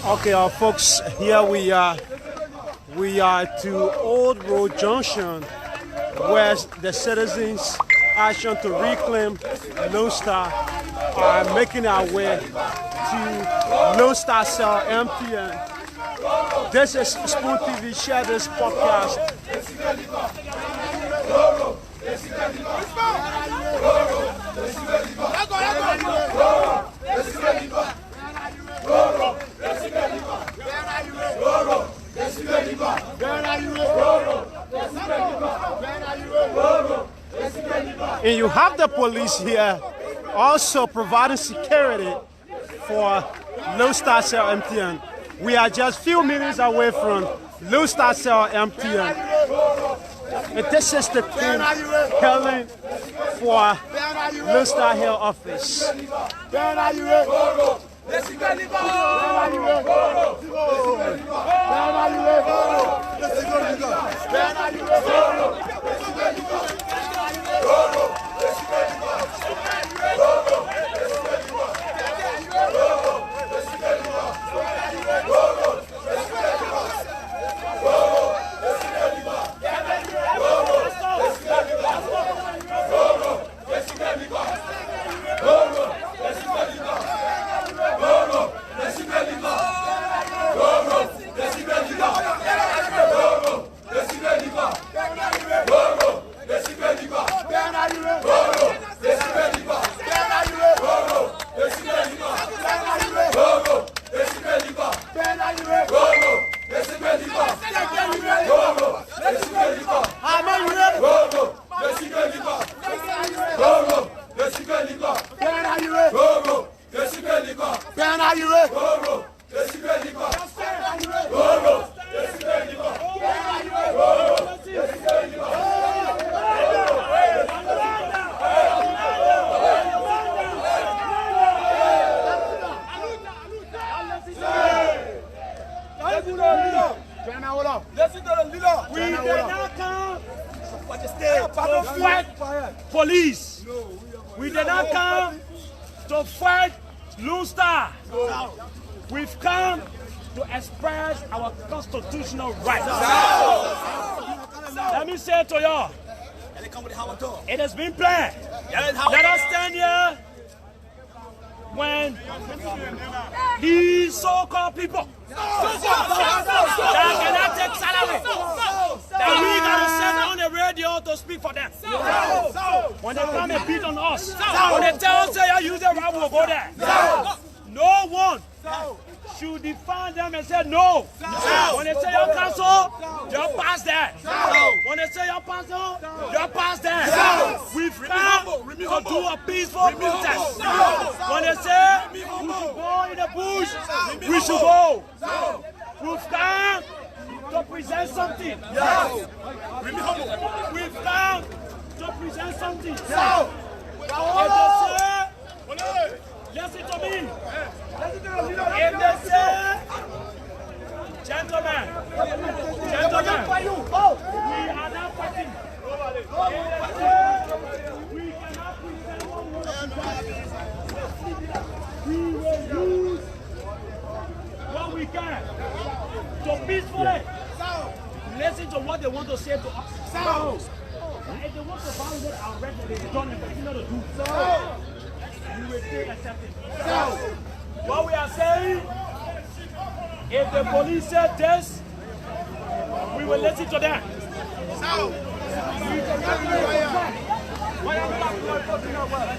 Okay, folks, here we are to Old Road Junction, where the citizens' action to reclaim Lonestar are making our way to Lonestar Cell MTN. This is Spoon TV. Share this podcast. And you have the police here also providing security for Lonestar Cell MTN. We are just a few minutes away from Lonestar Cell MTN. And this is the thing hailing for Lonestar Hill office. Police. We did not come to fight Lonestar, we've come to express our constitutional rights. Let me say to y'all, it has been planned. Let us stand here when these so-called people that cannot take salary, that we gotta send on the radio to speak for them. When they come and beat on us, when they tell us they use the route, we'll go there. No one should define them and say no. When they say your council, you're past that. When they say your pastor, you're past that. We've come to do a peaceful protest. When they say we should go in the bush, we should go. We've come to present something. We've come to present something. If they say, listen to me. If they say, gentlemen, we are not fighting. If they say, we cannot present one more, we will use what we can to peacefully listen to what they want to say to us. If they want to violate our rights, they don't continue to do so. We will still accept it. What we are saying, if the police said this, we will listen to them.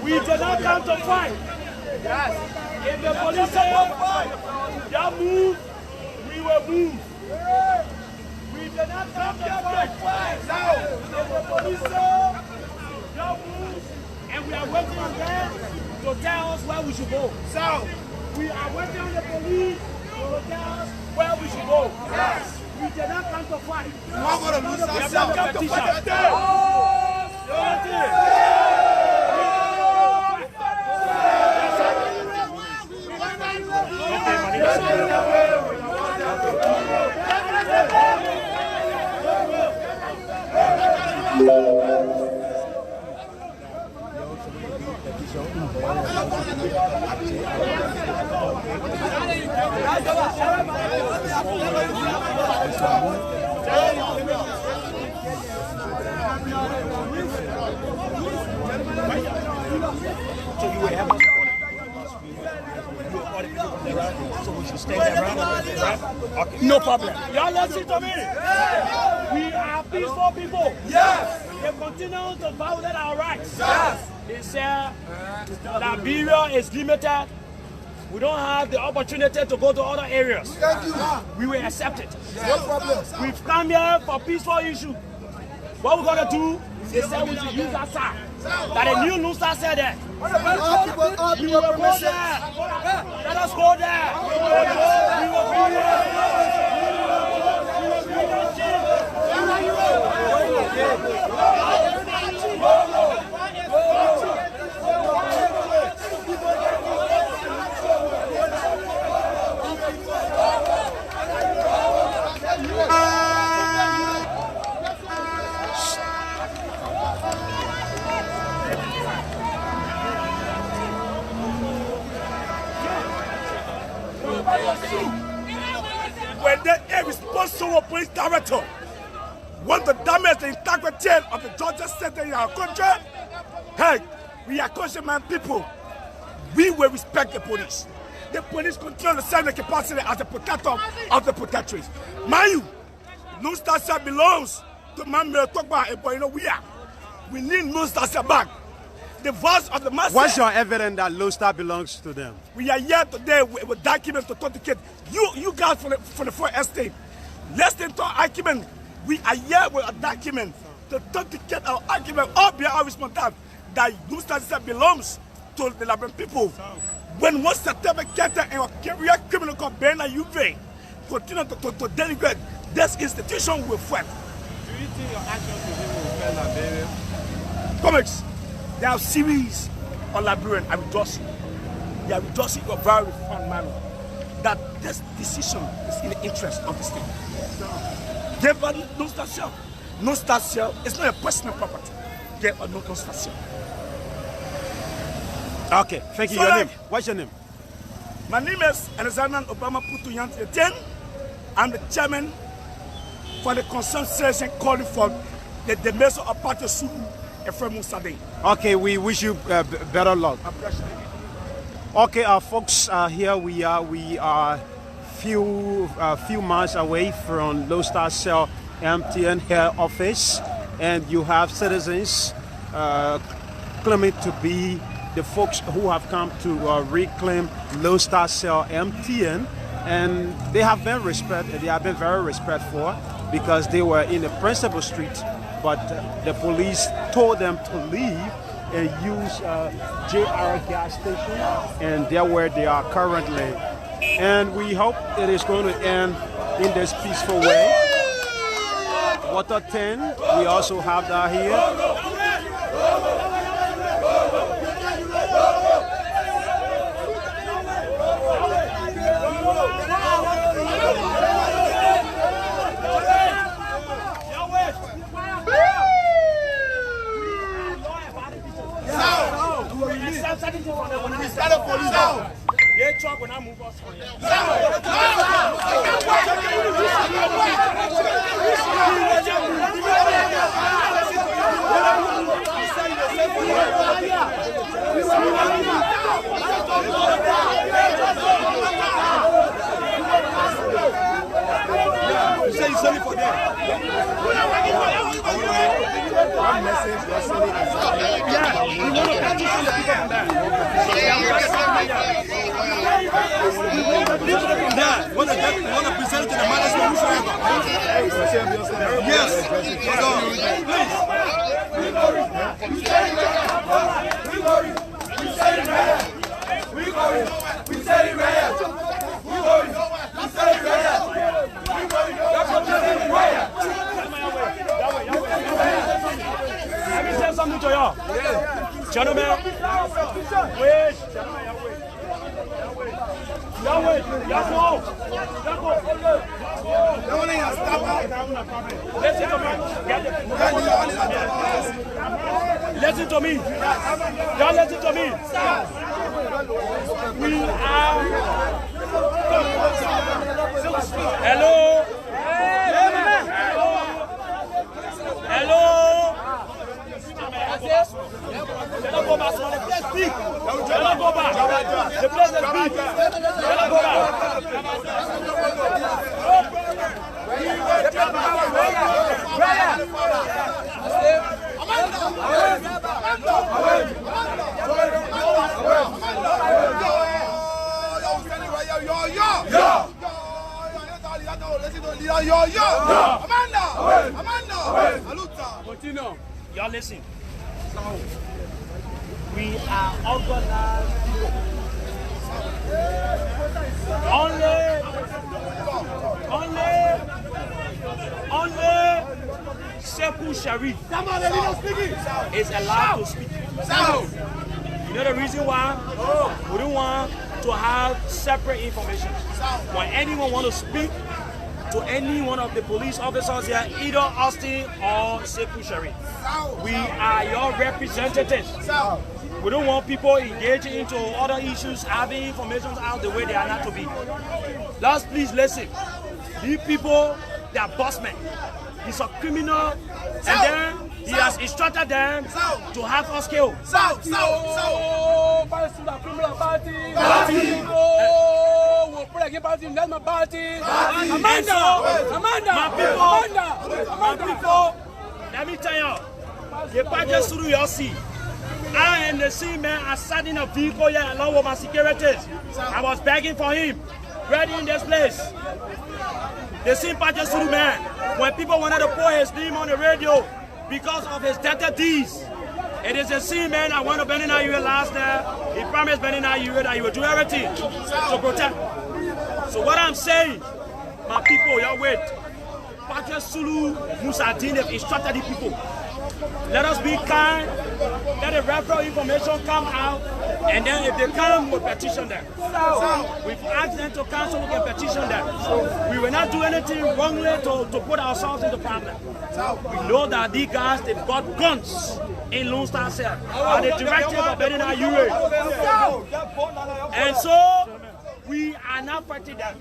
We did not come to fight. If the police say, y'all move, we will move. We did not come to fight. If the police say, y'all move, and we are waiting on them to tell us where we should go. We are waiting on the police to tell us where we should go. We did not come to fight. We have not come to fight. So you would have us so we should stay around, right? Okay. No problem. Y'all listen to me. We are peaceful people. Yes. They continue to violate our rights. Yes. They say Liberia is limited. We don't have the opportunity to go to other areas. We will accept it. No problem. We've come here for peaceful issue. What we're gonna do is say we should use that side. That a new Lonestar said that. We will go there. Let us go there. We will be when the irresponsible police director want to damage the integrity of the Georgia State in our country, hey, we are conscious people. We will respect the police. The police continue to serve the capacity as the protector of the protectors. Mind you, Lonestar Cell belongs to Mamre Tokba and Boyno. We need Lonestar Cell back. The voice of the masses. What's your evidence that Lonestar belongs to them? We are here today with documents to authenticate. You guys for the first estate, listen to our argument. We are here with a document to authenticate our argument. All be our responsibility that Lonestar Cell belongs to the Liberian people. When one certificate in a career criminal called Bernard UV continue to denigrate this institution will fight. Do you think your actions today will fail Liberia? Comics. There are series of Liberians are rejoicing. They are rejoicing in a very fun manner that this decision is in the interest of the state. They value Lonestar Cell. Lonestar Cell is not a personal property. They are not Lonestar Cell. Okay, thank you. Your name? What's your name? My name is Alexander Obama Putuyan Etienne. I'm the chairman for the concerned session calling for the demission of Patrick Sulu and Fred Musadin. Okay, we wish you better luck. Okay, folks, here we are. We are few miles away from Lonestar Cell MTN head office, and you have citizens claiming to be the folks who have come to reclaim Lonestar Cell MTN, and they have been very respectful because they were in the principal street, but the police told them to leave and use JR gas station, and there where they are currently. And we hope it is going to end in this peaceful way. Water 10, we also have that here. They truck when I move us from here. You say you send it for them. One message, you're sending it. Yeah, we want to petition the people from there. Yeah, want to present it to the management whosoever. Yes, so please. Let me say something to y'all. Gentlemen, wait. Listen to me. Listen to me. Y'all listen to me. We are. Hello. Hello. Let us go back. The place big. Let us go back. The place is big. Let us go back. Y'all listen. We are organized people. Only Sekou Sheriff is allowed to speak. You know the reason why? We don't want to have separate information. When anyone want to speak to any one of the police officers here, either Austin or Sekou Sheriff, we are your representatives. We don't want people engaging into other issues, having information out the way they are not to be. Let's please listen. These people, they are bossmen. He's a criminal, and then he has instructed them to have us killed. My people, let me tell you, the package through your see. I and the same man are sat in a vehicle here along with my securities. I was begging for him, ready in this place. The same package through man, when people wanted to put his name on the radio because of his dirty deeds, it is the same man I went to Benin Ayue last year. He promised Benin Ayue that he would do everything to protect. So what I'm saying, my people, y'all wait. Patrick Sulu, Musadin have instructed the people. Let us be kind, let the referral information come out, and then if they come, we'll petition them. We've asked them to come so we can petition them. We will not do anything wrongly to put ourselves in the problem. We know that these guys, they've got guns in Lonestar Cell, by the directive of Benin Ayue. And so, We are not fighting them.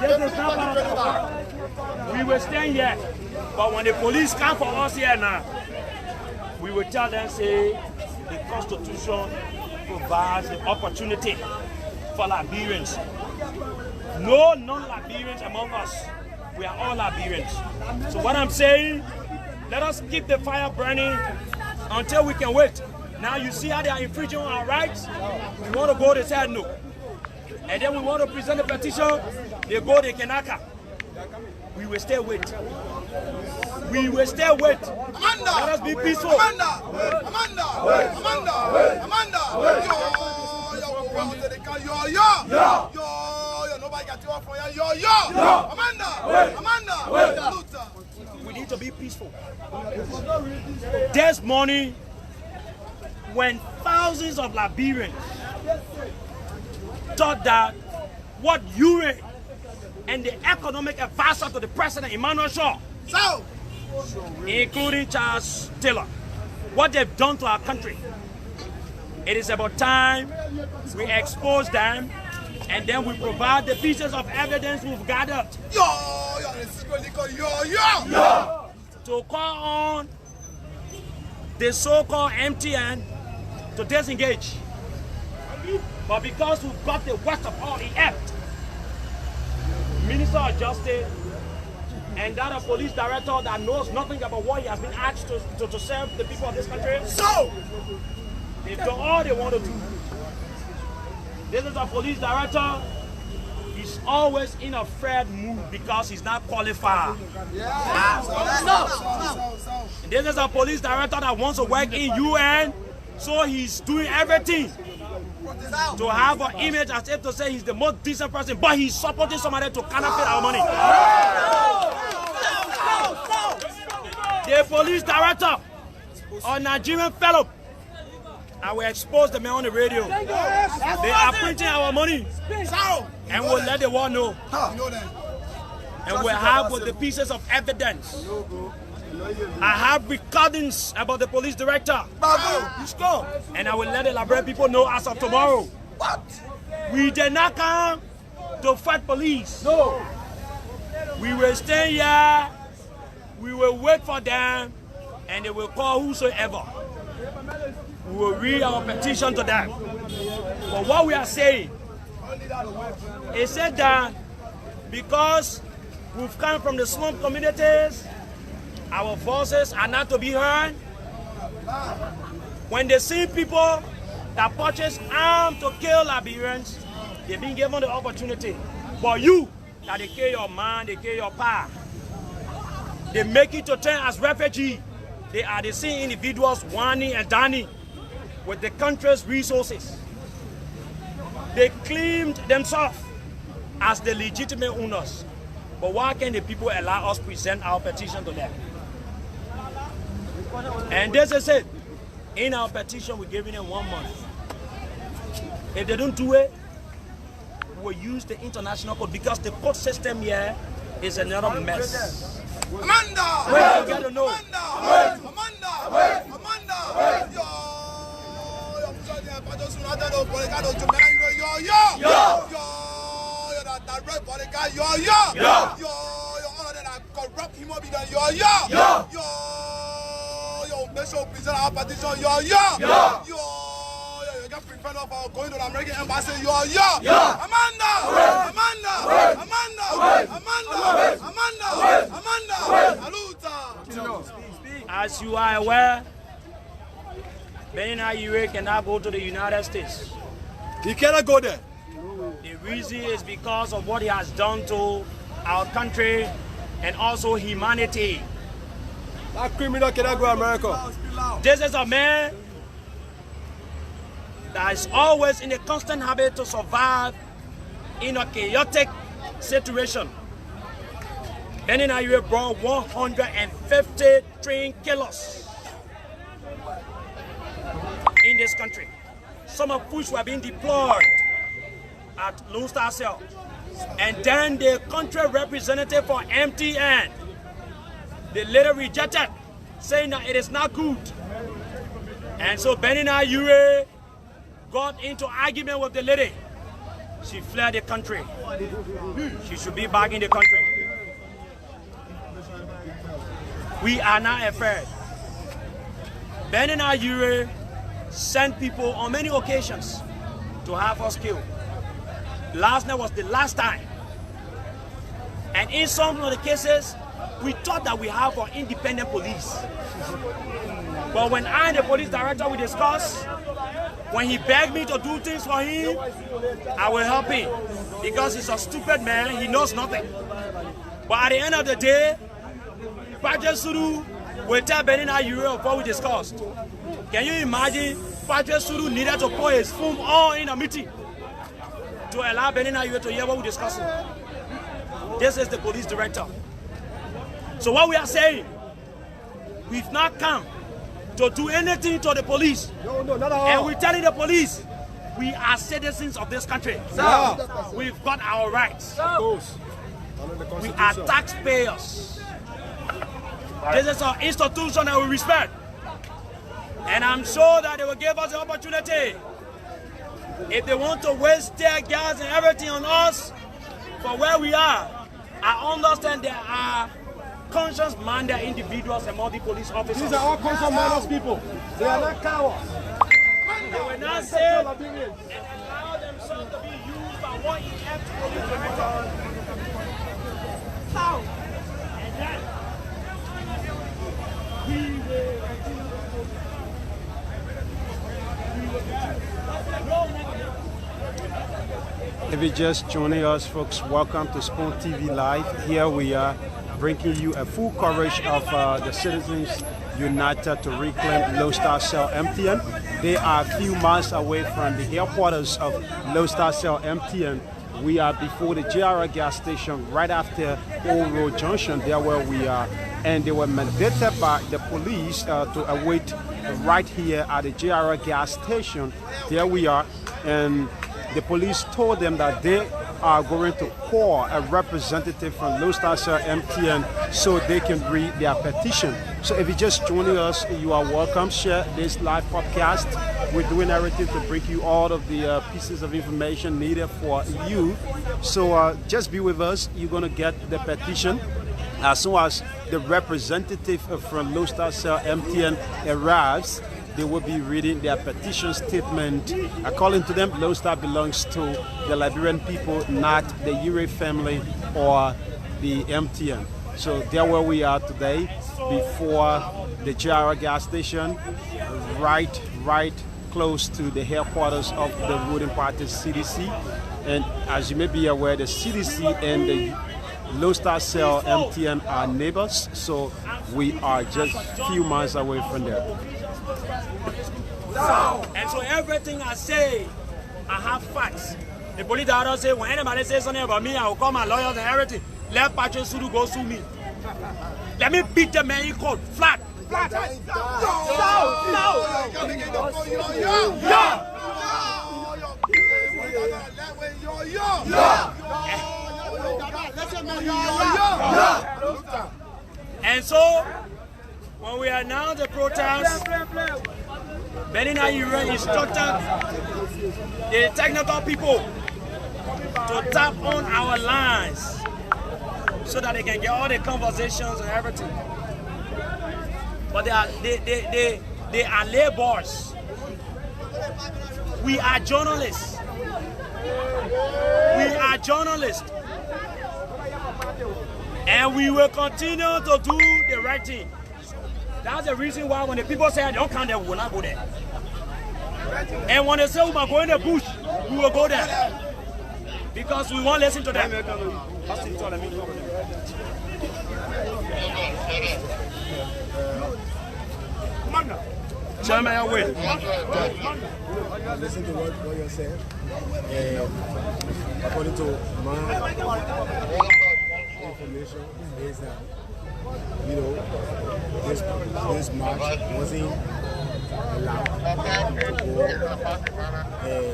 This is not part of the work. We will stand here. But when the police come for us here now, we will tell them, say, the Constitution provides the opportunity for Liberians. No non-Liberians among us. We are all Liberians. So what I'm saying, let us keep the fire burning until we can wait. Now you see how they are infringing on our rights? We want to go, they said no. And then we want to present a petition, they go, they cannot come. We will stay wait. We will stay wait. Amanda! Let us be peaceful. Amanda! Amanda! Amanda! Amanda! Yo, nobody got you off for you. Yo! Amanda! Amanda! We need to be peaceful. This morning, when thousands of Liberians thought that what Ure and the economic advisor to the president, Emmanuel Shaw, including Charles Taylor, what they've done to our country, it is about time we expose them and then we provide the pieces of evidence we've gathered to call on the so-called MTN to disengage. But because we've got the worst of all elect, Minister of Justice and that a police director that knows nothing about what he has been asked to serve the people of this country, so they've done all they want to do. This is a police director. He's always in a afraid mood because he's not qualified. This is a police director that wants to work in UN, so he's doing everything to have an image as if to say he's the most decent person, but he's supporting somebody to counterfeit our money. The police director or Nigerian fellow, I will expose the man on the radio. They are printing our money, and we'll let the world know. And we'll have with the pieces of evidence. I have recordings about the police director. And I will let the Liberian people know as of tomorrow. We did not come to fight police. No. We will stay here. We will wait for them. And they will call whosoever. We will read our petition to them. But what we are saying is that because we've come from the slum communities, our voices are not to be heard. When they see people that purchase arms to kill Liberians, they've been given the opportunity. But you, that they kill your man, they kill your pa, they make it to turn as refugees. They are the same individuals whining and dining with the country's resources. They claimed themselves as the legitimate owners. But why can't the people allow us present our petition to them? And this is it. In our petition, we're giving them 1 month. If they don't do it, we will use the international court because the court system here is another mess. Amanda! You gotta know. Corrupt human being, nation present our petition, you get prepared for going to the American embassy, Amanda! As you are aware, Benin Ure cannot go to the United States. He cannot go there. The reason is because of what he has done to our country and also humanity. That criminal cannot go to America. This is a man that is always in a constant habit to survive in a chaotic situation. Benin Ure brought 150 trained killers in this country, some of which were being deployed at Lonestar Cell. And then the country representative for MTN, they later rejected, saying that it is not good. And so Benin Ure got into argument with the lady. She fled the country. She should be back in the country. We are not afraid. Benin Ayure sent people on many occasions to have us killed. Last night was the last time. And in some of the cases, we thought that we have an independent police. But when I and the police director, we discussed, when he begged me to do things for him, I will help him. Because he's a stupid man, he knows nothing. But at the end of the day, Patrick Suru will tell Benin Ayure of what we discussed. Can you imagine Patrick Suru needed to put his phone on in a meeting to allow Benin Ayure to hear what we discussed? This is the police director. So what we are saying, we've not come to do anything to the police. No, not at all. And we're telling the police, we are citizens of this country. We've got our rights. We are taxpayers. This is our institution that we respect. And I'm sure that they will give us the opportunity. If they want to waste their gas and everything on us for where we are, I understand there are conscious-minded individuals among the police officers. These are all conscious-minded people. They are not cowards. They will not say and allow themselves to be used by one inept police director. How? And then we will If you're just joining us, folks, welcome to Spoon TV Live. Here we are bringing you a full coverage of the Citizens United to Reclaim Lonestar Cell MTN. They are a few miles away from the headquarters of Lonestar Cell MTN. We are before the JR gas station right after Old Road Junction, there where we are. And they were mandated by the police to await right here at the JR gas station. There we are. And the police told them that they are going to call a representative from Lonestar Cell MTN so they can read their petition. So if you're just joining us, you are welcome. Share this live podcast. We're doing everything to bring you all of the pieces of information needed for you. So just be with us. You're going to get the petition. As soon as the representative from Lonestar Cell MTN arrives, they will be reading their petition statement. According to them, Lonestar belongs to the Liberian people, not the Ure family or the MTN. So there where we are today, before the JR gas station, right close to the headquarters of the ruling party CDC. And as you may be aware, the CDC and the Lonestar Cell MTN are neighbors, so we are just a few miles away from there. And so everything I say, I have facts. The police director say, when anybody says something about me, I will call my lawyers and everything. Let Patrick Suru go sue me. Let me beat the man in court, flat. And so, when we announce the protest, Benin Ayure instructed the technical people to tap on our lines so that they can get all the conversations and everything. But they are laborers. We are journalists. We are journalists. And we will continue to do the right thing. That's the reason why when the people say I don't come there, we will not go there. And when they say we might go in the bush, we will go there. Because we won't listen to them. Chairman, I wait. Listen to what you're saying. According to my information, is that this march wasn't allowed to go, and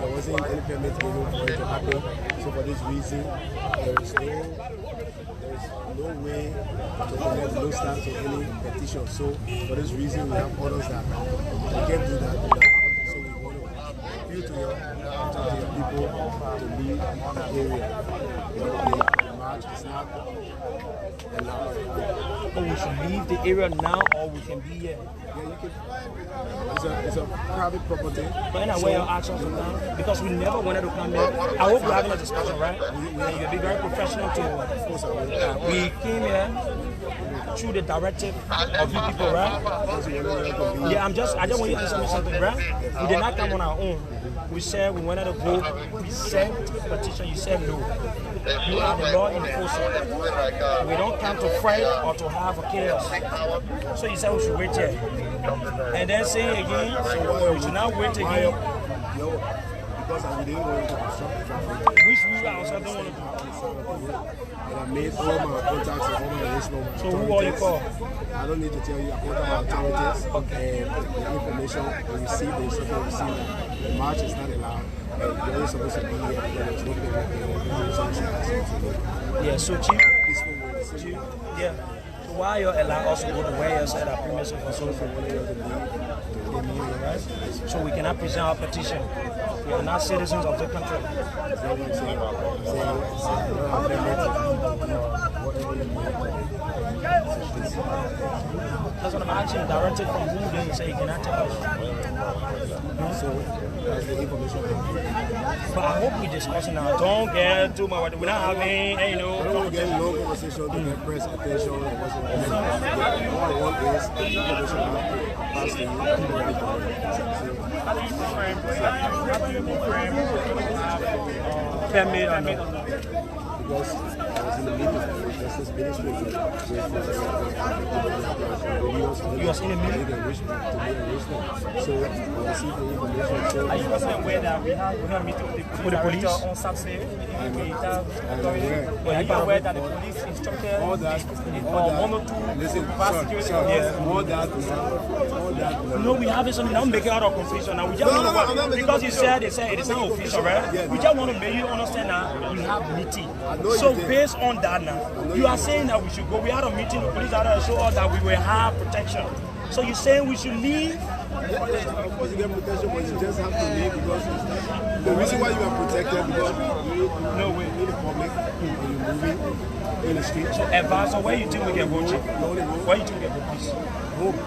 there wasn't any permit given for it to happen. So for this reason, there is no way to connect Lonestar to any petition. So for this reason, we have orders that we can't do that. So we want to appeal to your people people to leave the area. The march is not allowed. But we should leave the area now, or we can be here. Yeah, you can. It's a private property. But in a way, I'll ask us to come because we never wanted to come here. I hope we're having a discussion, right? You'll be very professional too. Of course, I will. We came here through the directive of you people, right? Yeah, I just want you to tell me something, right? We did not come on our own. We said we wanted to go present petition. You said no. You are the law enforcer. We don't come to fight or to have a chaos. So you said we should wait here. And then say again, we should not wait again. No, because I didn't want to construct the traffic. Which we ourselves don't want to do. And I made all my contacts and all my arrangements. So who are you call? I don't need to tell you. I contact my authorities. Okay. And the information we received, the instruction we received, the march is not allowed. And you're only supposed to be here. There's no payment. Yeah, so Chief. Yeah. So why you allow us to go to where you said our premises for so for right? So we cannot present our petition. We are not citizens of the country. That's what I'm asking. Directed from who then you say you cannot tell us. So that's the information. But I hope we discussing now. Don't get too much. We're not having, I don't get no conversation to get press attention or what's going on. All I want is the information pass to you. Because I was in the meeting with Justice Ministry. You was in the meeting? So I received the information. Are you wasn't aware that we had a meeting with the police on Saturday? Are you aware that the police instructed all that, listen, all that. No, we have it, so we don't make it out of confusion. Now we just want to, because they said it is not official, right? We just want to make you understand that we have meeting. So based on that now, you are saying that we should go. We had a meeting, the police had to show us that we will have protection. So you're saying we should leave? Of course you get protection, but you just have to leave because the reason why you are protected because you need the public and you're moving in the street. So advise, so where you think we can go to? Where you think we can go, please? Home.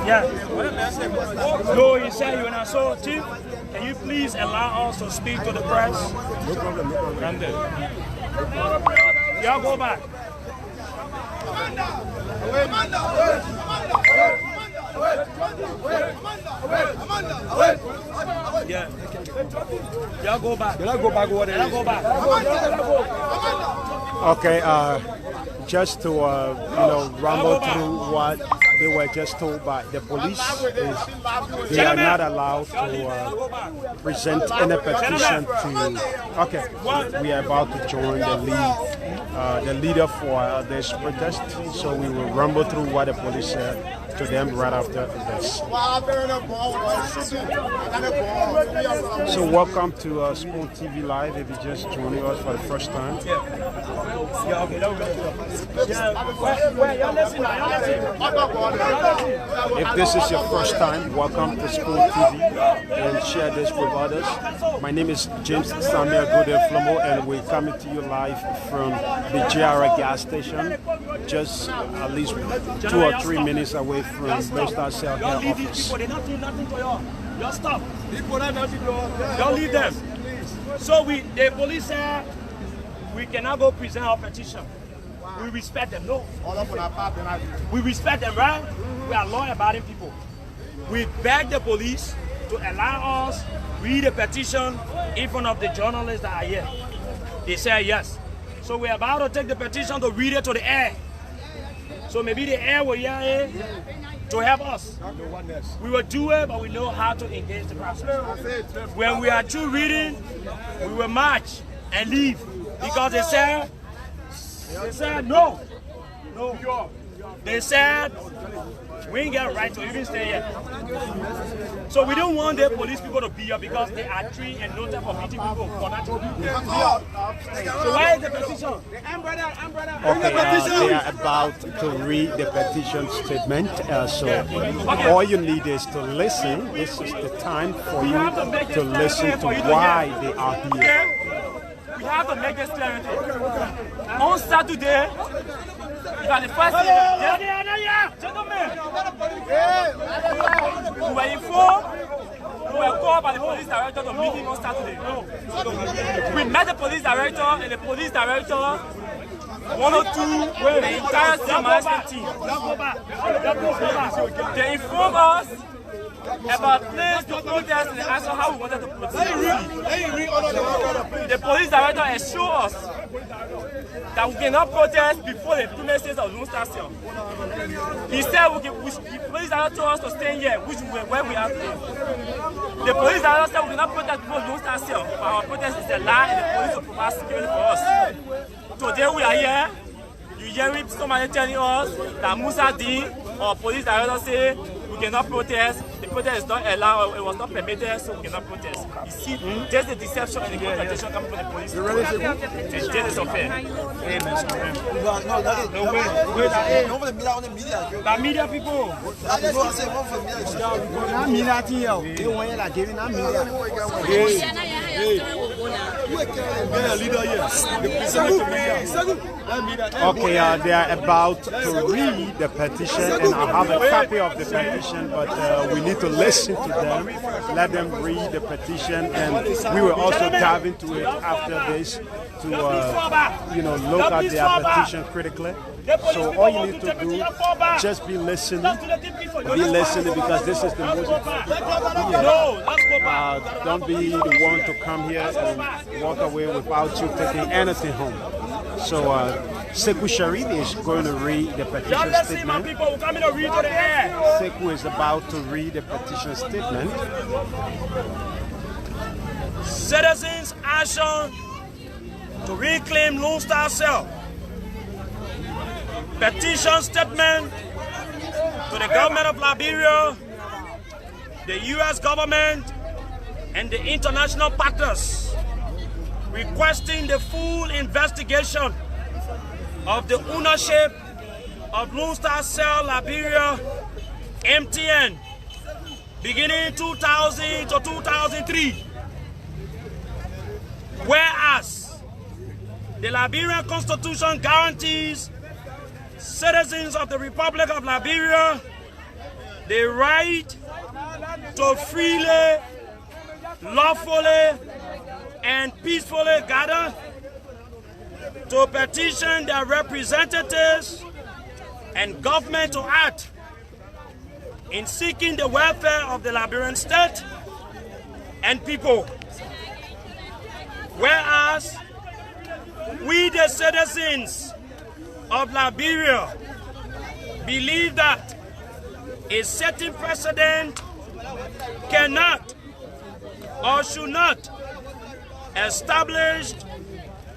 Yeah. No, he said you and I saw Chief. Can you please allow us to speak to the press? No problem, no problem. Y'all go back. Yeah. Y'all go back. Y'all go back. Y'all go back. Okay, just to rumble through what they were just told by the police is they are not allowed to present any petition to. Okay, we are about to join the leader for this protest, so we will rumble through what the police said to them right after this. So welcome to Spoon TV Live. If you just joining us for the first time. If this is your first time, welcome to Spoon TV and share this with others. My name is James Samuel Godel Flomo and we're coming to you live from the JR gas station, just at least 2 or 3 minutes away from Lonestar Cell office. They don't do nothing to y'all. Y'all stop. Y'all leave them. So the police said we cannot go present our petition. We respect them. No. We respect them, right? We are law-abiding people. We beg the police to allow us read a petition in front of the journalists that are here. They said yes. So we're about to take the petition to read it to the air. So maybe the air will hear it to help us. We will do it, but we know how to engage the process. When we are through reading, we will march and leave. Because they said no. No. They said we ain't got a right to even stay here. So we don't want the police people to be here because they are trained and no time for beating people for nothing. So why is the petition? Okay, they are about to read the petition statement. So all you need is to listen. This is the time for you to listen to why they are here. We have to make this clarity. On Saturday, you are the first gentlemen. We were informed, we were called by the police director to meet him on Saturday. We met the police director and the police director 102 the entire senior management team. They informed us about place to protest and asked us how we wanted to protest. The police director assured us that we cannot protest before the premises of Lonestar Cell. He said the police director told us to stay here, which is where we are today. The police director said we cannot protest before Lonestar Cell. Our protest is a lie and the police will provide security for us. Today we are here. You hear somebody telling us that Musa D, our police director, say we cannot protest. The protest is not allowed, it was not permitted, so we cannot protest. You see, there's the deception and the confrontation coming from the police. This is unfair. The media people. Okay, they are about to read the petition, and I have a copy of the petition, but we need to listen to them, let them read the petition, and we will also dive into it after this to look at their petition critically. So all you need to do, just be listening because this is the most important. Don't be the one to come here and walk away without you taking anything home. So Sekou Sheriff is going to read the petition statement. Sekou is about to read the petition statement. Citizens' action to reclaim Lonestar Cell. Petition statement to the government of Liberia, the U.S. government, and the international partners, requesting the full investigation of the ownership of Lonestar Cell Liberia MTN beginning 2000 to 2003. Whereas the Liberian Constitution guarantees citizens of the Republic of Liberia the right to freely, lawfully, and peacefully gather, to petition their representatives and government to act in seeking the welfare of the Liberian state and people. Whereas we, the citizens of Liberia, believe that a certain president cannot or should not establish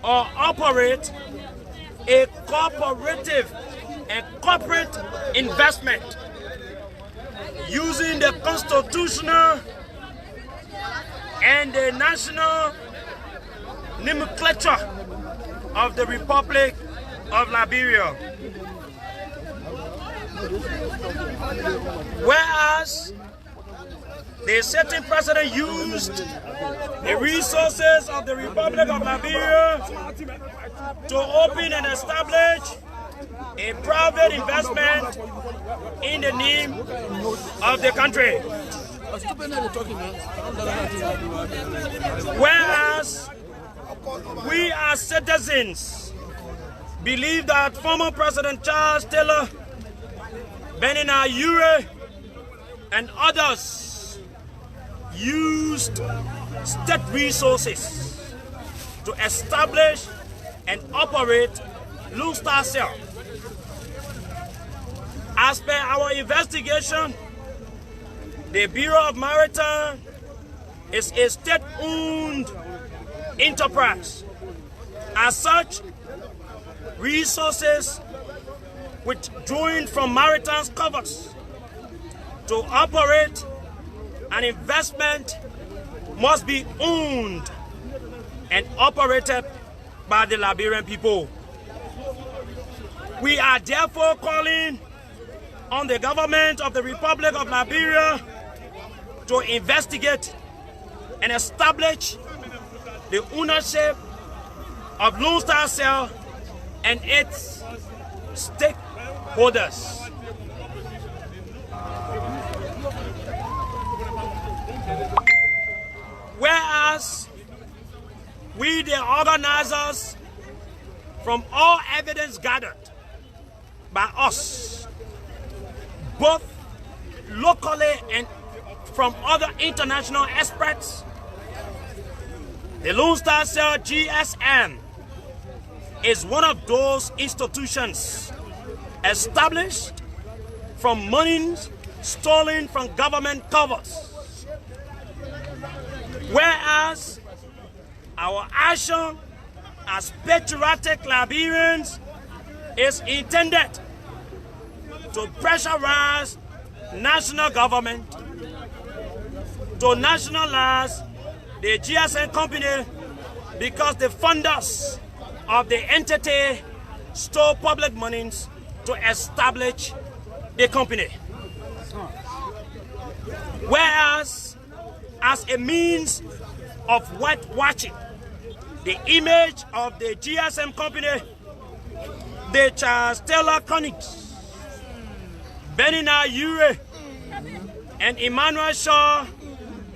or operate a cooperative and corporate investment using the constitutional and the national nomenclature of the Republic of Liberia. Whereas the certain president used the resources of the Republic of Liberia to open and establish a private investment in the name of the country. Whereas we as citizens believe that former President Charles Taylor, Benina Ure, and others used state resources to establish and operate Lonestar Cell. As per our investigation, the Bureau of Maritime is a state-owned enterprise. As such, resources withdrawing from maritime covers to operate an investment must be owned and operated by the Liberian people. We are therefore calling on the government of the Republic of Liberia to investigate and establish the ownership of Lonestar Cell and its stakeholders. Whereas we, the organizers, from all evidence gathered by us, both locally and from other international experts, the Lonestar Cell GSM is one of those institutions established from monies stolen from government covers. Whereas our action as patriotic Liberians is intended to pressurize national government to nationalize the GSM company because the funders of the entity stole public monies to establish the company. Whereas, as a means of whitewashing the image of the GSM company, the Charles Taylor Connings, Benina Ure, and Emmanuel Shaw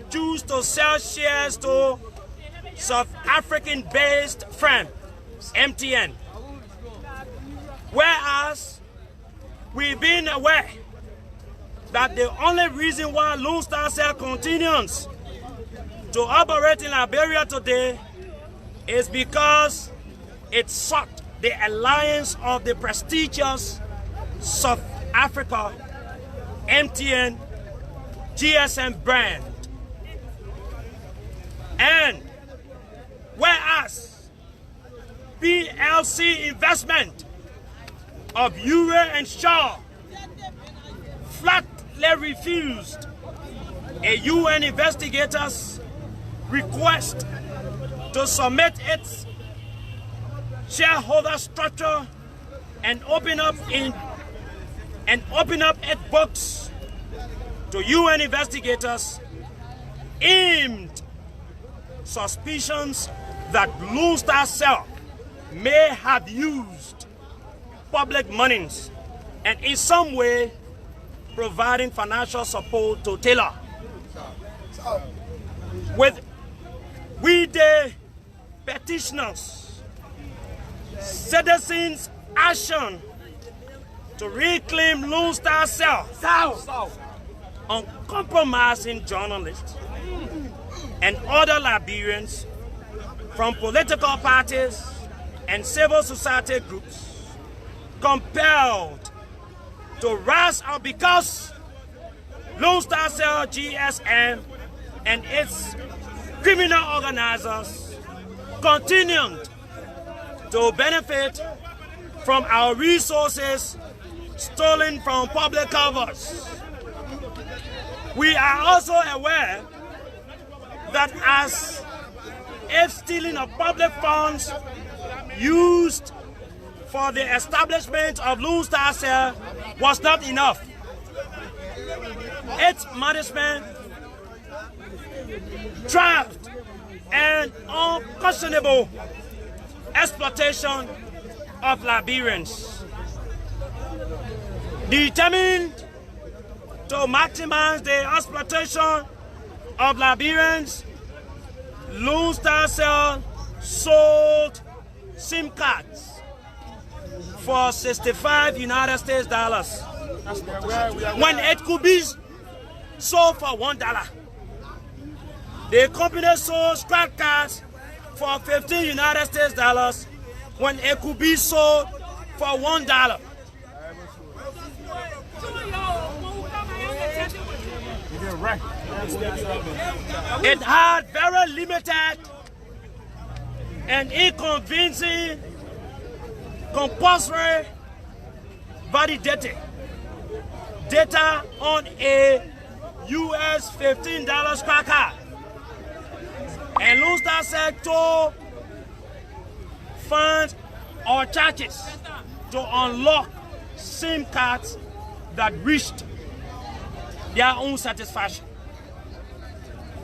choose to sell shares to South African-based firm MTN. Whereas we've been aware that the only reason why Lonestar Cell continues to operate in Liberia today is because it sought the alliance of the prestigious South Africa MTN GSM brand. And whereas PLC investment of Ure and Shaw flatly refused a UN investigator's request to submit its shareholder structure and open up its books to UN investigators, aimed suspicions that Lonestar Cell may have used public monies and in some way providing financial support to Taylor. With we the petitioners, citizens' action to reclaim Lonestar Cell, uncompromising journalists and other Liberians from political parties and civil society groups compelled to rise up because Lonestar Cell GSM and its criminal organizers continued to benefit from our resources stolen from public covers. We are also aware that as if stealing of public funds used for the establishment of Lonestar Cell was not enough, its management thrived and unconscionable exploitation of Liberians. Determined to maximize the exploitation of Liberians, Lonestar Cell sold SIM cards for 65 United States dollars when it could be sold for $1. The company sold scratch cards for 15 United States dollars when it could be sold for $1. It had very limited and inconveniencing compulsory validated data on a US $15 crack card. And Lonestar Cell told funds or charges to unlock SIM cards that reached their own satisfaction.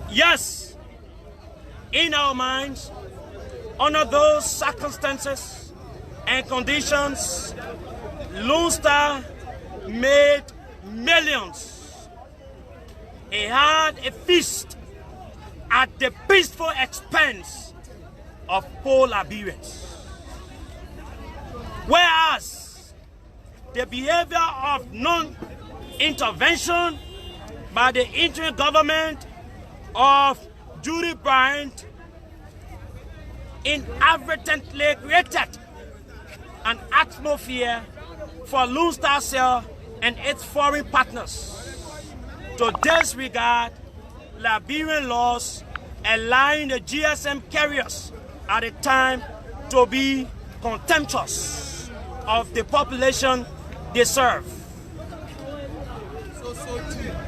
Yes, in our minds, under those circumstances and conditions, Lonestar made millions. He had a feast at the peaceful expense of poor Liberians. Whereas the behavior of non-intervention by the interim government of Judy Bryant inadvertently created an atmosphere for Lonestar Cell and its foreign partners to disregard Liberian laws, allowing the GSM carriers at the time to be contemptuous of the population they serve.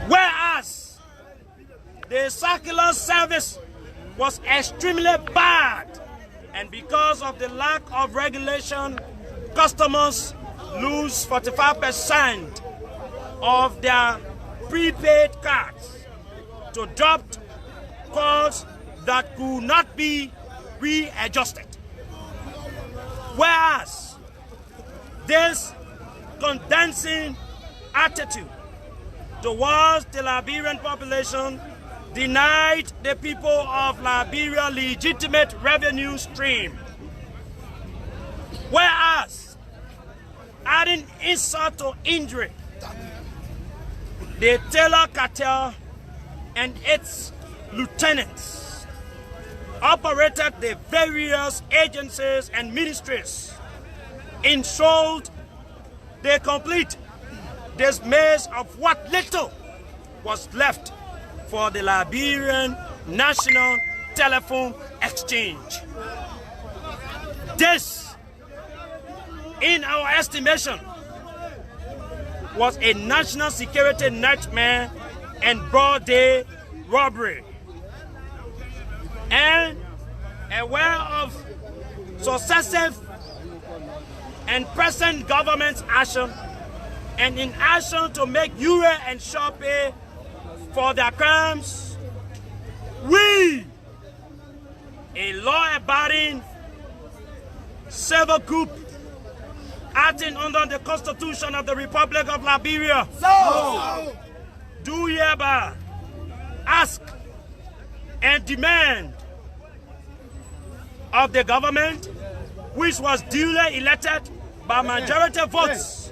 Whereas the circular service was extremely bad, and because of the lack of regulation, customers lose 45% of their prepaid cards to dropped calls that could not be readjusted. Whereas this condensing attitude towards the Liberian population denied the people of Liberia legitimate revenue stream. Whereas, adding insult to injury, the Taylor cartel and its lieutenants operated the various agencies and ministries, ensured the complete dismiss of what little was left for the Liberian National Telephone Exchange. This, in our estimation, was a national security nightmare and broad day robbery. And aware of successive and present government's action and in action to make URA and Shaw pay for their crimes, we, a law-abiding civil group acting under the Constitution of the Republic of Liberia, do hereby ask and demand of the government, which was duly elected by majority votes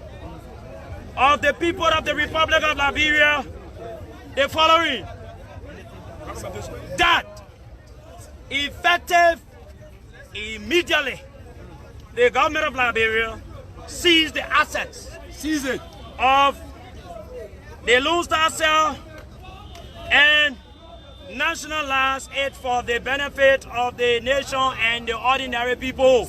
of the people of the Republic of Liberia, the following: that effective immediately, the government of Liberia seize the assets of the Lonestar Cell and nationalize it for the benefit of the nation and the ordinary people.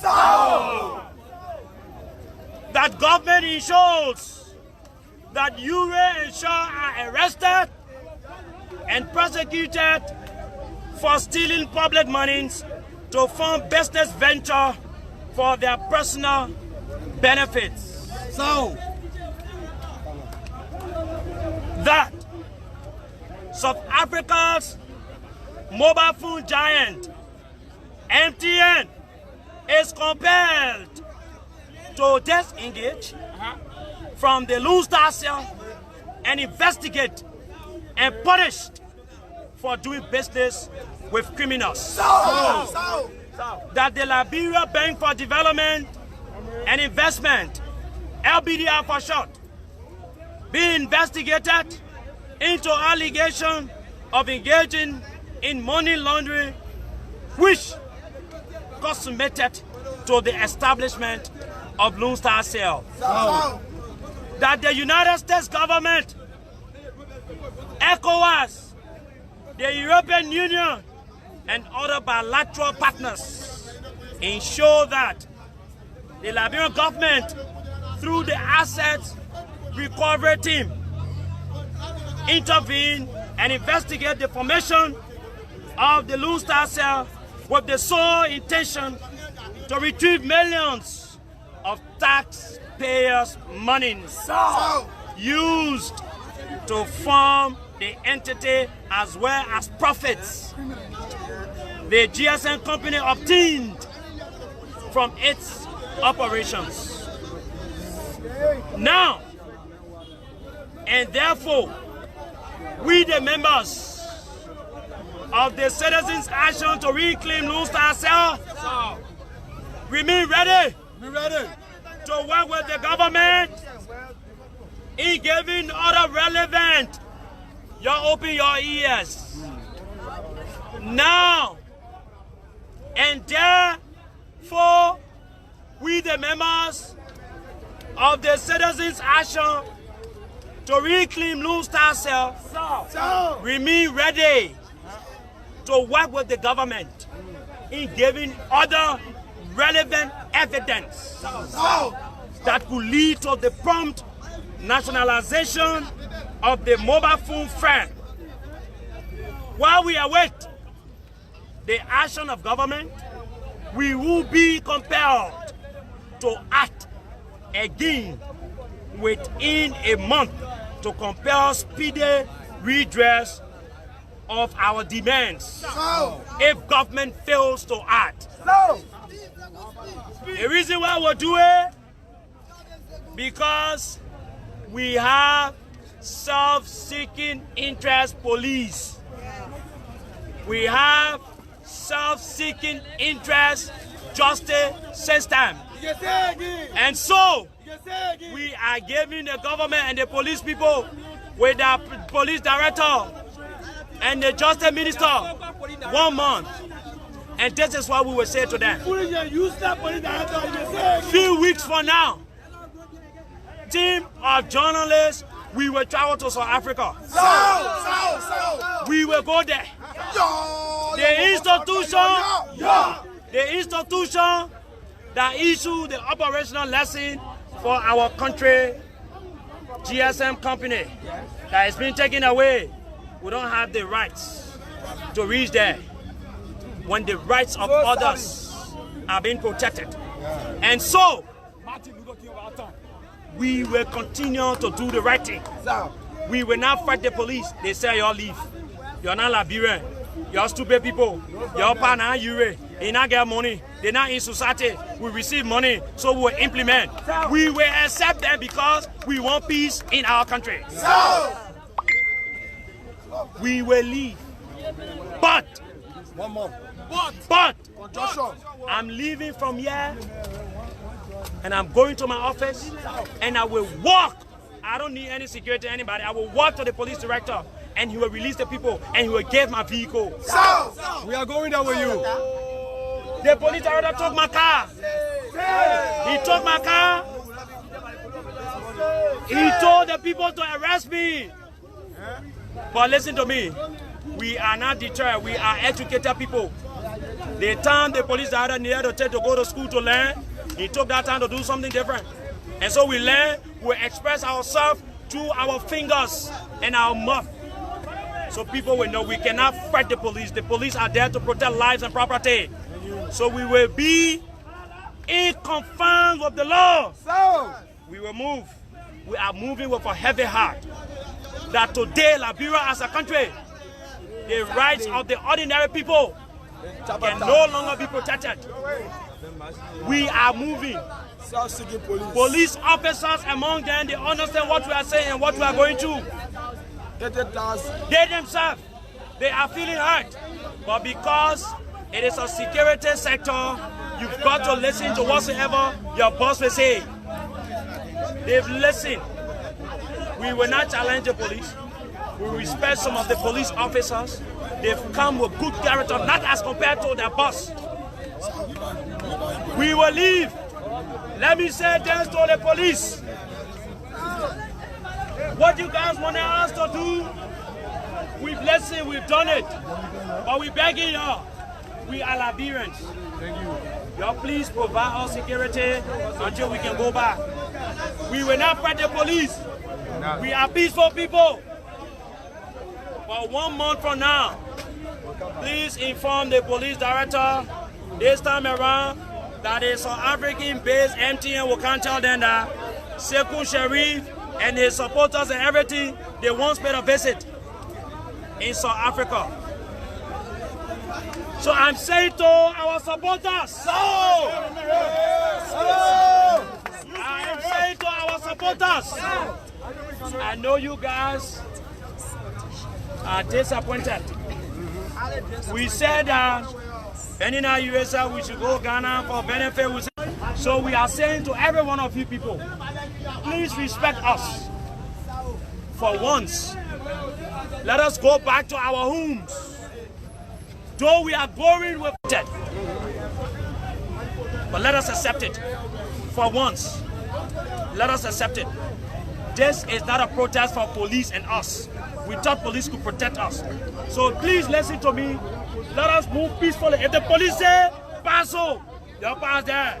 That government ensures that URA and Shaw are arrested and prosecuted for stealing public monies to fund business venture for their personal benefits. That South Africa's mobile phone giant MTN is compelled to disengage from the Lonestar Cell and investigate and punished for doing business with criminals. That the Liberia Bank for Development and Investment, LBDR for short, be investigated into allegation of engaging in money laundering, which consummated to the establishment of Lonestar Cell. That the United States government, ECOWAS, the European Union, and other bilateral partners ensure that the Liberian government through the assets recovery team, intervene and investigate the formation of the Lonestar Cell with the sole intention to retrieve millions of taxpayers' money used to form the entity as well as profits the GSM company obtained from its operations. Now, and therefore, we the members of the Citizens Action to Reclaim Lonestar Cell remain ready to work with the government in giving other relevant. You open your ears. Now, and therefore, we the members of the Citizens Action to Reclaim Lonestar Cell remain ready to work with the government in giving other relevant evidence that could lead to the prompt nationalization of the mobile phone firm. While we await the action of government, we will be compelled to act again within a month to compel speedy redress of our demands if government fails to act. The reason why we'll do it, because we have self-seeking interest police. We have self-seeking interest justice system. And so, we are giving the government and the police people with the police director and the justice minister 1 month. And this is what we will say to them. Few weeks from now, team of journalists, we will travel to South Africa. We will go there. The institution that issue the operational lesson for our country, GSM company, that has been taken away. We don't have the rights to reach there when the rights of others are being protected. And so, we will continue to do the right thing. We will not fight the police. They say y'all leave. You're not Liberian. You're stupid people. You're partner, they not get money. They're not in society. We receive money, so we will implement. We will accept them because we want peace in our country. We will leave. But I'm leaving from here and I'm going to my office and I will walk. I don't need any security, anybody. I will walk to the police director and he will release the people and he will give my vehicle. We are going there with you. The police director took my car. He took my car. He told the people to arrest me. But listen to me. We are not deterred. We are educated people. The time the police director needed to take to go to school to learn, he took that time to do something different. And so we learn, we express ourselves through our fingers and our mouth. So people will know we cannot fight the police. The police are there to protect lives and property. So we will be in conformity with the law. We will move. We are moving with a heavy heart. That today, Liberia as a country, the rights of the ordinary people can no longer be protected. We are moving. Police officers among them, they understand what we are saying and what we are going through. They themselves, they are feeling hurt. But because it is a security sector, you've got to listen to whatsoever your boss will say. They've listened. We will not challenge the police. We respect some of the police officers. They've come with good character, not as compared to their boss. We will leave. Let me say this to the police. What you guys want us to do, we've listened, we've done it. But we're begging y'all, we are Liberians. Thank you. Y'all please provide us security until we can go back. We will not fight the police. We are peaceful people. But 1 month from now, please inform the police director this time around that a South African-based MTN will come tell them that Sekou Sheriff and his supporters and everything, they once paid a visit in South Africa. So I'm saying to our supporters, I'm saying to our supporters, I know you guys are disappointed. We said that in our USA we should go Ghana for benefit. So we are saying to every one of you people, please respect us. For once, let us go back to our homes. Though we are going with death, but let us accept it. For once, let us accept it. This is not a protest for police and us. We thought police could protect us. So please listen to me. Let us move peacefully. If the police say, pass on, they'll pass there.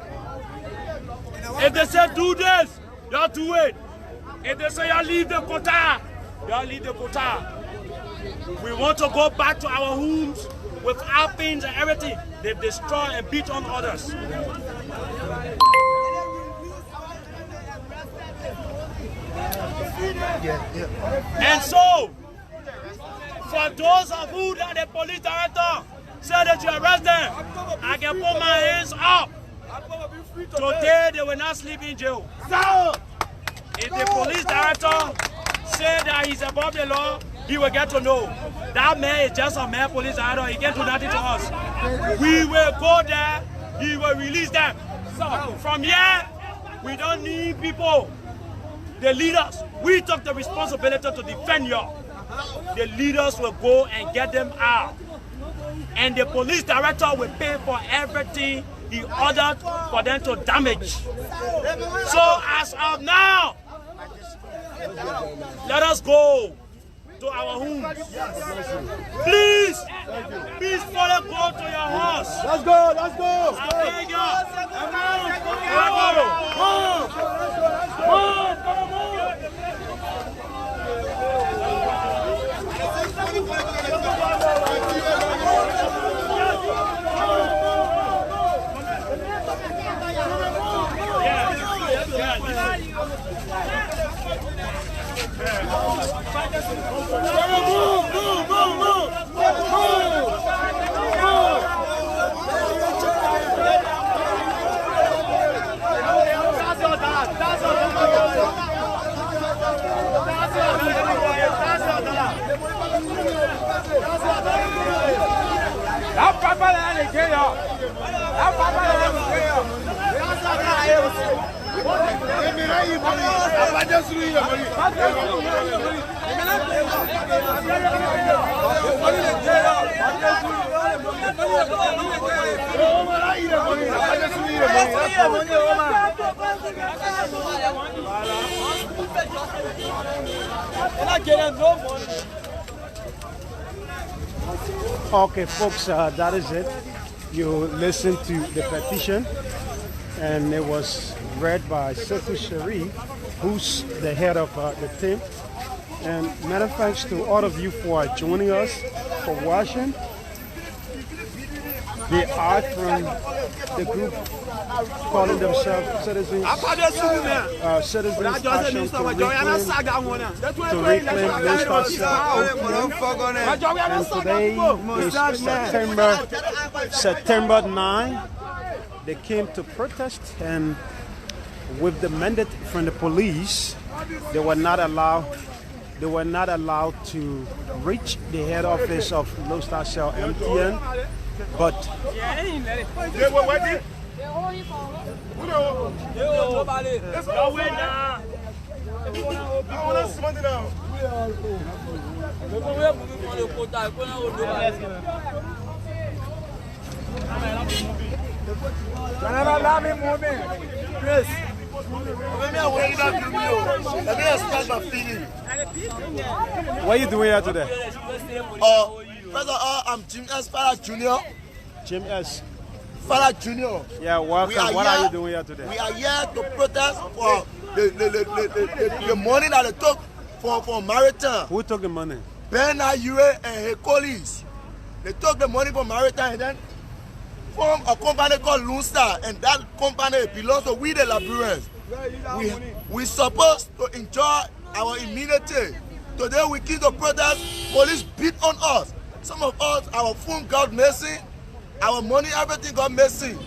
If they say, do this, they'll do it. If they say, y'all leave the quota, y'all leave the quota. We want to go back to our homes with our pins and everything. They've destroyed and beat on others. And so, for those of you that the police director said that you arrest them, I can put my hands up. Today they will not sleep in jail. If the police director said that he's above the law, he will get to know that man is just a man police director. He can't do nothing to us. We will go there. He will release them. From here, we don't need people. The leaders, we took the responsibility to defend you. The leaders will go and get them out. And the police director will pay for everything he ordered for them to damage. So as of now, let us go to our homes. Please, peacefully go to your house. Let's go, let's go. I beg you. Okay, folks, that is it. You listened to the petition, and it was read by Sekou Sheriff, who's the head of the team. And many thanks to all of you for joining us, for watching. They are from the group calling themselves Citizens Action to reclaim Lonestar Cell MTN. And today is September 9. They came to protest, and with the mandate from the police, they were not allowed to reach the head office of Lonestar Cell MTN. But what are you doing here today? First of all, I'm Jim S. Father Jr. Jim S. Father Jr. Yeah, welcome. What are you doing here today? We are here to protest for the money that they took for Maritime. Who took the money? Bernard Ure and his colleagues. They took the money from Maritime and then formed a company called Lonestar, and that company belongs to we the Liberians. We supposed to enjoy our immunity. Today we keep the protest, police beat on us. Some of us, our phone got missing, our money, everything got missing.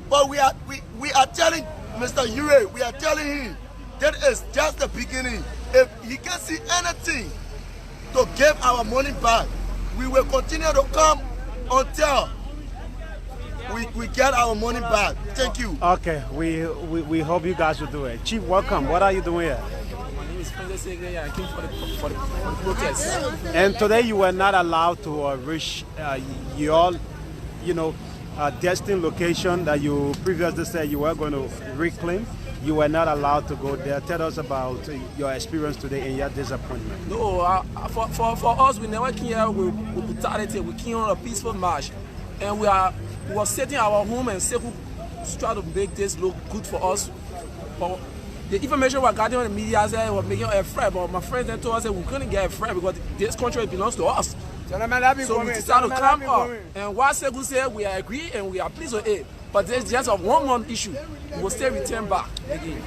But we are telling Mr. Ure, we are telling him that is just the beginning. If he can see anything to give our money back, we will continue to come until we get our money back. Thank you. Okay, we hope you guys will do it. Chief, welcome. What are you doing here? My name is I came for the protest. And today you were not allowed to reach your, destined location that you previously said you were going to reclaim. You were not allowed to go there. Tell us about your experience today and your disappointment. No, for us, we never came here with brutality. We came on a peaceful march, and we were sitting in our home and Sekou try to make this look good for us. But the information we were getting on the media said was making us afraid. But my friends then told us that we couldn't get afraid because this country belongs to us. So we decided to climb up. And what Sekou said, we agree and we are pleased with it. But there's just a 1 month issue. We will still return back again.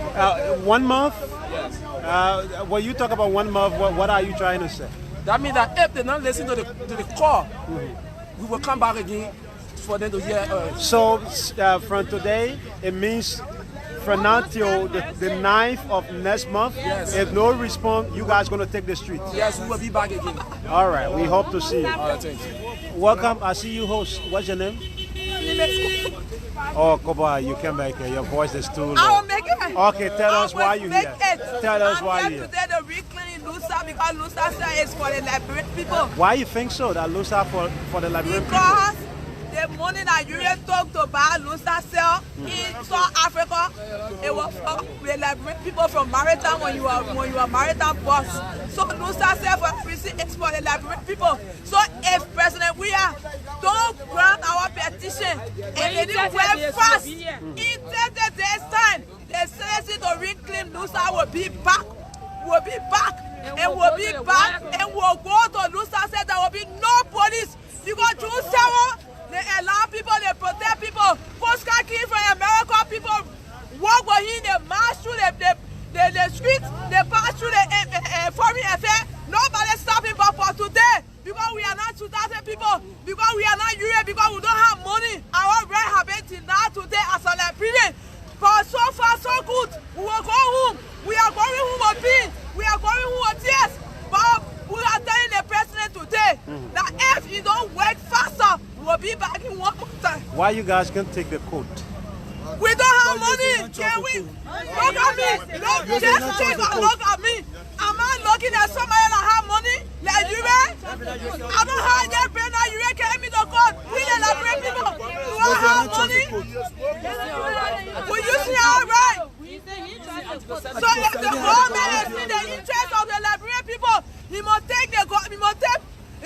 1 month? Yes. When you talk about 1 month, what are you trying to say? That means that if they don't listen to the call, we will come back again for them to hear us. So from today, it means from now till the 9th of next month, yes. If no response, you guys going to take the streets? Yes, we will be back again. All right, we hope to see you. All right, thank you. Welcome, I see you host. What's your name? Oh, Koba, you came back here. Your voice is too low. I will make it. Okay, tell us why you're here. Tell us why I'm you're here here. today to reclaim Lonestar because Lonestar Cell is for the Liberian people. Why you think so, that Lonestar for the Liberian people? Because the money that you took to buy Lonestar Cell in South Africa, it was for the Liberian people from Maritime when you are Maritime boss. So Lonestar Cell for everything is for the Liberian people. So if President Weah don't grant our petition and it went fast, in 30 days time, the citizens to reclaim Lonestar will be back. We'll be back. And we'll be back and we'll go to Lonestar Cell. There will be no police. Because June 7, they allow people, they protect people. Postcard came from America, people walk with him, they march through the streets, they pass through the foreign affairs. Nobody stopping but for today. Because we are not 2,000 people, because we are not Europe, because we don't have money. Our rent have been denied today as a Liberian. But so far, so good. We will go home. We are going home with peace. We are going home with tears. But we are telling the president today that if he don't work faster, we will be back in 1 month time. Why you guys can take the coat? We don't have money. Can we? Look at me. Look, just take a look at me. Am I looking at somebody that have money? Like you, I don't have that brain that you can me the court. We the Liberian people. Do I have money? Will you see how right? So if the government is in the interest of the Liberian people, he must take the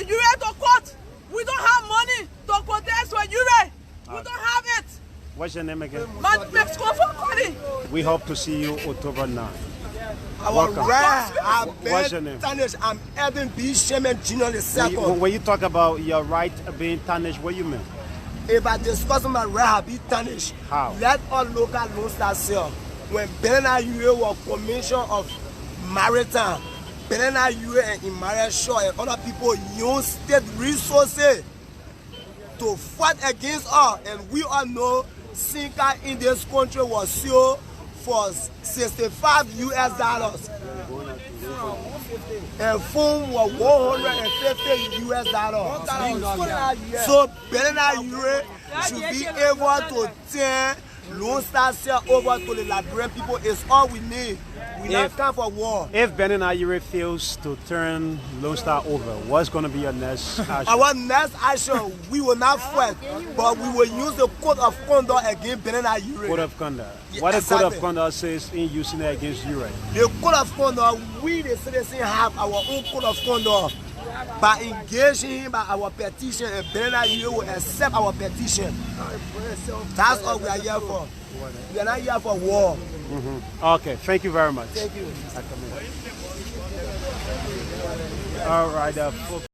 UA to court. We don't have money to protest for UA. We don't have it. What's your name again? We hope to see you October 9. Our right What's your name? tarnished. I'm Evan B. Sherman Jr. the second. When you talk about your right being tarnished, what do you mean? If I discuss my right be tarnished, how? Let all local Lonestar Cell. When Bernard Ure was commission of Maritime, Bernard Ure and Immanuel Shaw and other people use state resources to fight against us, and we all know Sinka in this country was sold for $65 US, and phone was $150 US. So Bernard Ure should be able to turn Lonestar Cell over to the Liberian people. Is all we need. We don't come for war. If Bernard Ure fails to turn Lonestar over, what's going to be your next action? Our next action, we will not fight, but we will use the code of conduct against Bernard Ure. Code of conduct. Yeah, what the exactly. code of conduct says in using it against Ure? The code of conduct, we the citizens have our own code of conduct. by engaging him by our petition and begging that you will accept our petition. That's all we are here for. We are not here for war. Okay, thank you very much. Thank you. All right, folks.